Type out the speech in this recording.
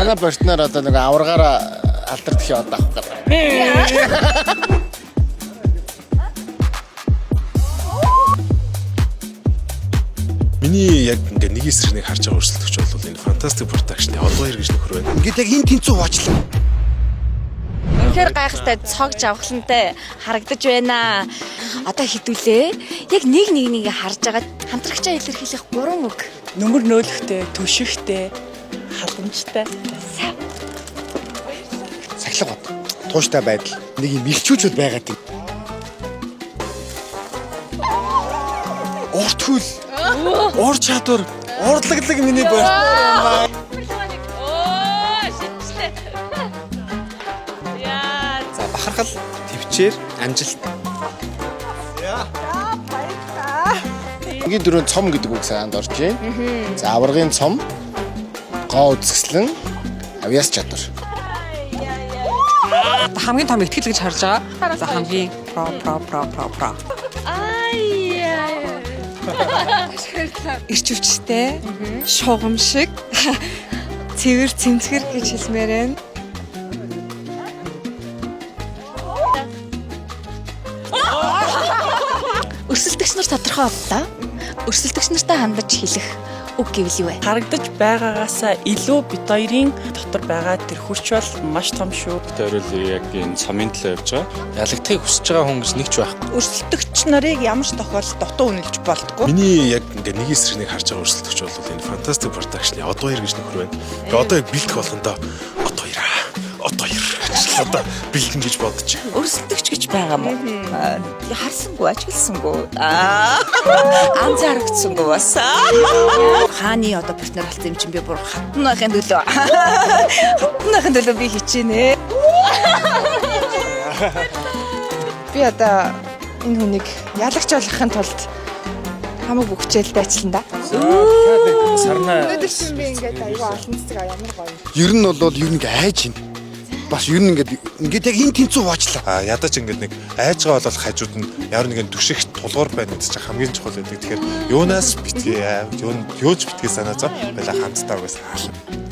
Манай партнер одоо нэг аваргаараа алдардах юм одоо авах гэдэг. Миний яг ингээ нэг эсрэг харж байгаа өрсөлдөгч бол энэ Fantastic Production-ы одоо иргэж нөхөр байна. Ингээд яг энэ тэнцүү уучлаа. Үнэхээр гайхалтай цог жавхлантай харагдаж байна. Одоо хідүүлээ. Яг нэг харж байгаа хамтрагчаа илэрхийлэх 3 үг. Нөмөр нөөлөхтэй, төшөхтэй, халамжтай. Сахилга бод. Тууштай байдал. Нэг юм илчүүчүүд байгаад юм. Урт хөл. Уур чадвар. Урдлаглаг миний партнер. Оо, шигчтэй. Яа, За бахархал, төвчээр, амжилт. Ингээд дөрөв цом гэдэг үг санд орж байна. За аваргын цом, гоо үзэсгэлэн, авьяас чадвар. Хамгийн том ихтгэл гэж харж байгаа. За хамгийн про. Ирч өвчтэй, шугамшиг, цэвэр цэмцгэр гэж хэлмээр байна. өрсөлдөгч нар тодорхой боллоо. Өрсөлдөгч нартай хандаж хэлэх үг гэвэл юу вэ? Харагдаж байгаагаасаа илүү бид хоёрын дотор байгаа тэр хүч бол маш том шүү. Тэрэл яг энэ цомын төлөө явж байгаа. Ялагдахыг хүсэж байгаа хүн гэж нэг ч байхгүй. Өрсөлдөгч нарыг ямар ч тохиолдолд дутуу үнэлж болтгоо. Миний яг ингээ нэг эсрэг харж байгаа өрсөлдөгч бол энэ Fantastic Production-ы одоо иргэж нөхөр байна. Тэгээ одоо яг бэлдэх болгондоо одоо ир. Одоо бэлдэн гэж бодож. Өрсөлдөгч гэж байгаа мó. Харсангүй, ажигласангүй. Анзаарагдсангүй бас. Хааны одоо партнер болсон юм чинь би бүр хатан байхын төлөө. Хатан байхын төлөө би хичээнэ. Би одоо энэ хүнийг ялагч болгохын тулд хамаг хичээлд ажиллана да. Сарнаа Ер нь бол ер нь айж юм. Бас ер нь ингээд яг энэ тэнцүү уучлаа. Ядаж ингээд нэг айжгаа болол хажууд нь ямар нэгэн түших тулгуур байна гэдэг чинь хамгийн чухал байдаг. Тэгэхээр юунаас битгий юуж битгий санаа зов. Баялаа хамтдаа угсаа.